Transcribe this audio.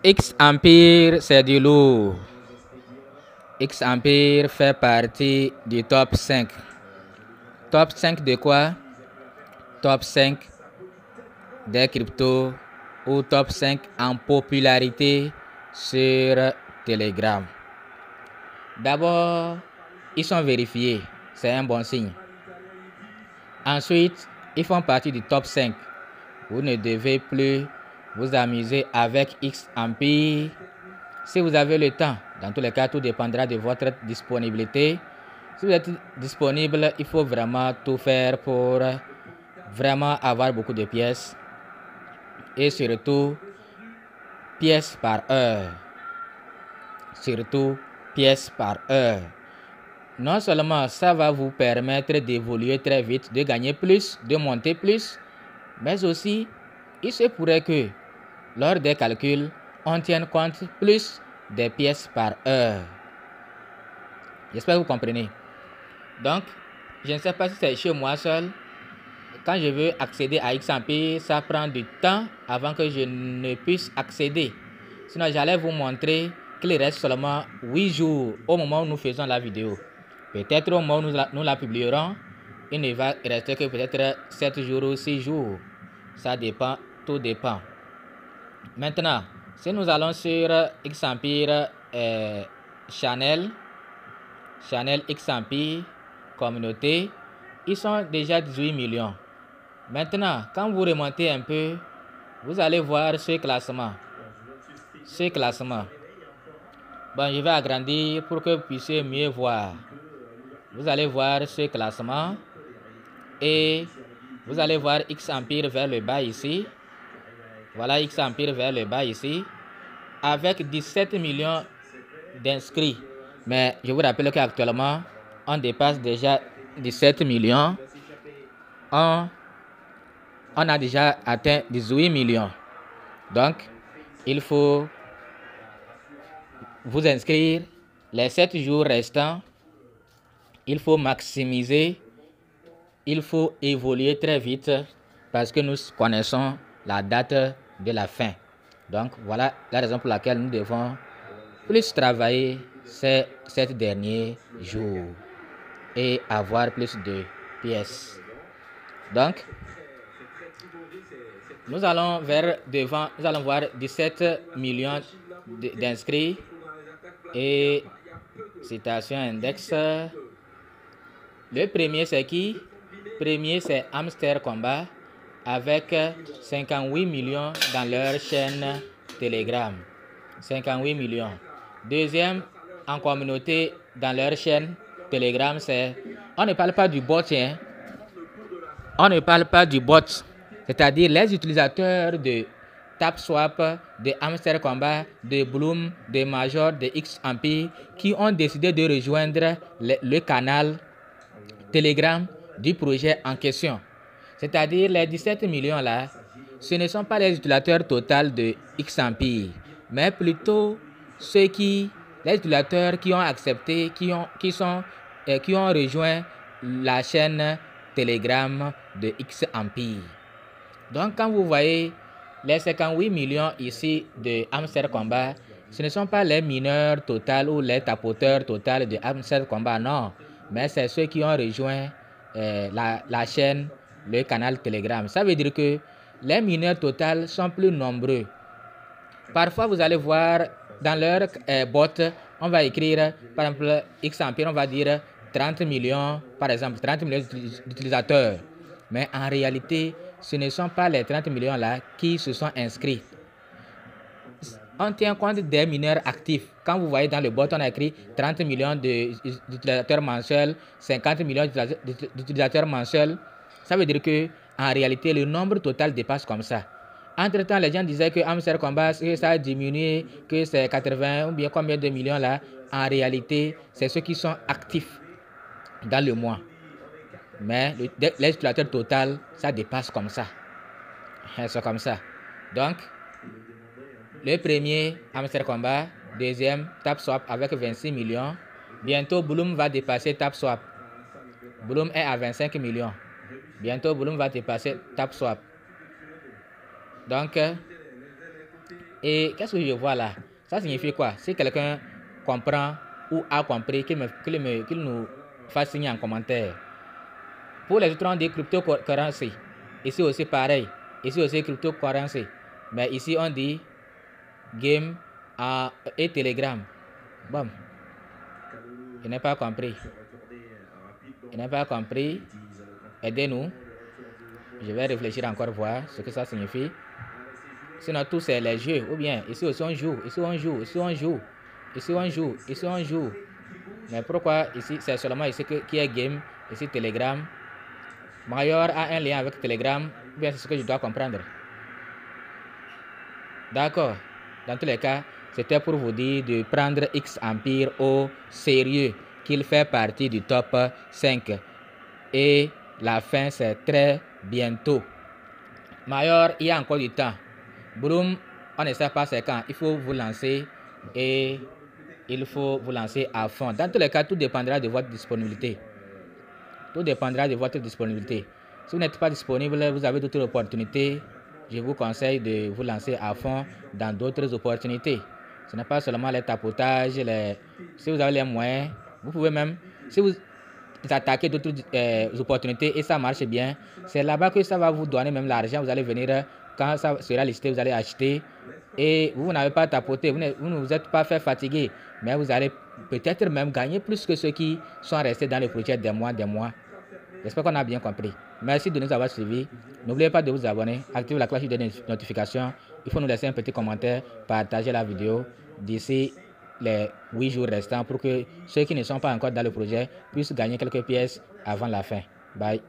X Empire, c'est du lourd. X Empire fait partie du top 5. Top 5 de quoi? Top 5 des cryptos ou top 5 en popularité sur Telegram. D'abord, ils sont vérifiés. C'est un bon signe. Ensuite, ils font partie du top 5. Vous ne devez plus vous amuser avec X Empire si vous avez le temps. Dans tous les cas, tout dépendra de votre disponibilité. Si vous êtes disponible, il faut vraiment tout faire pour vraiment avoir beaucoup de pièces. Et surtout, pièces par heure. Surtout, pièces par heure. Non seulement ça va vous permettre d'évoluer très vite, de gagner plus, de monter plus, mais aussi, il se pourrait que, lors des calculs, on tienne compte plus des pièces par heure. J'espère que vous comprenez. Donc, je ne sais pas si c'est chez moi seul. Quand je veux accéder à XMP, ça prend du temps avant que je ne puisse accéder. Sinon, j'allais vous montrer qu'il reste seulement 8 jours au moment où nous faisons la vidéo. Peut-être au moment où nous la publierons, il ne va rester que peut-être 7 jours ou 6 jours. Ça dépend, tout dépend. Maintenant, si nous allons sur XMP Channel XMP communauté, ils sont déjà 18 millions. Maintenant, quand vous remontez un peu, vous allez voir ce classement. Bon, je vais agrandir pour que vous puissiez mieux voir. Vous allez voir ce classement. Et vous allez voir X Empire vers le bas ici. Voilà X Empire vers le bas ici. Avec 17 millions d'inscrits. Mais je vous rappelle qu'actuellement, on dépasse déjà 17 millions. On a déjà atteint 18 millions. Donc, il faut vous inscrire les 7 jours restants. Il faut maximiser. Il faut évoluer très vite parce que nous connaissons la date de la fin. Donc, voilà la raison pour laquelle nous devons plus travailler ces 7 derniers jours et avoir plus de pièces. Donc, nous allons vers devant, nous allons voir 17 millions d'inscrits et citation index. Le premier c'est qui? Premier c'est Hamster Combat avec 58 millions dans leur chaîne Telegram. 58 millions. Deuxième en communauté dans leur chaîne Telegram, c'est... On ne parle pas du bot, hein. On ne parle pas du bot. C'est-à-dire les utilisateurs de TapSwap, de Hamster Combat, de Bloom, de Major, de XMP qui ont décidé de rejoindre le canal Telegram du projet en question. C'est-à-dire les 17 millions là, ce ne sont pas les utilisateurs totaux de XMP, mais plutôt les utilisateurs qui ont accepté, qui ont rejoint la chaîne Telegram de XMP. Donc quand vous voyez les 58 millions ici de Hamster Combat, ce ne sont pas les mineurs totaux ou les tapoteurs totaux de Hamster Combat, non. Mais c'est ceux qui ont rejoint la chaîne, le canal Telegram. Ça veut dire que les mineurs totaux sont plus nombreux. Parfois, vous allez voir dans leur bot, on va écrire, par exemple, XMP, on va dire 30 millions, par exemple, 30 millions d'utilisateurs. Mais en réalité, ce ne sont pas les 30 millions là qui se sont inscrits. On tient compte des mineurs actifs. Quand vous voyez dans le bot, on a écrit 30 millions d'utilisateurs mensuels, 50 millions d'utilisateurs mensuels. Ça veut dire que en réalité, le nombre total dépasse comme ça. Entre-temps, les gens disaient que Hamster Combat, ça a diminué, que c'est 80 ou bien combien de millions là. En réalité, c'est ceux qui sont actifs dans le mois. Mais les utilisateurs total, ça dépasse comme ça. C'est comme ça. Donc, le premier, Hamster Combat. Deuxième, TapSwap avec 26 millions. Bientôt, Bloom va dépasser TapSwap. Bloom est à 25 millions. Bientôt, Bloom va dépasser TapSwap. Donc, Et qu'est-ce que je vois là? Ça signifie quoi? Si quelqu'un comprend ou a compris, qu'il nous fasse signer en commentaire. Pour les autres, on dit cryptocurrency. Ici aussi pareil. Ici aussi cryptocurrency. Mais ici on dit game et Telegram. Bon. Je n'ai pas compris. Je n'ai pas compris. Aidez-nous. Je vais réfléchir encore, voir ce que ça signifie. Sinon, tout c'est les jeux. Ou bien, ici aussi on joue. Ici on joue. Ici on joue. Ici on joue. Ici on joue. Mais pourquoi ici, c'est seulement ici qui est game. Ici Telegram. Major a un lien avec Telegram. Ou bien c'est ce que je dois comprendre. D'accord. Dans tous les cas, c'était pour vous dire de prendre X Empire au sérieux. Qu'il fait partie du top 5. Et la fin, c'est très bientôt. Major, il y a encore du temps. Broom, on ne sait pas c'est quand. Il faut vous lancer et il faut vous lancer à fond. Dans tous les cas, tout dépendra de votre disponibilité. Tout dépendra de votre disponibilité. Si vous n'êtes pas disponible, vous avez d'autres opportunités. Je vous conseille de vous lancer à fond dans d'autres opportunités. Ce n'est pas seulement les tapotages. Si vous avez les moyens, vous pouvez même, si vous attaquez d'autres opportunités et ça marche bien, c'est là-bas que ça va vous donner même l'argent. Vous allez venir, quand ça sera listé, vous allez acheter. Et vous n'avez pas tapoté, vous ne vous êtes pas fait fatiguer, mais vous allez peut-être même gagner plus que ceux qui sont restés dans le projet des mois. J'espère qu'on a bien compris. Merci de nous avoir suivis. N'oubliez pas de vous abonner, activez la cloche de notification. Il faut nous laisser un petit commentaire, partager la vidéo d'ici les 8 jours restants pour que ceux qui ne sont pas encore dans le projet puissent gagner quelques pièces avant la fin. Bye.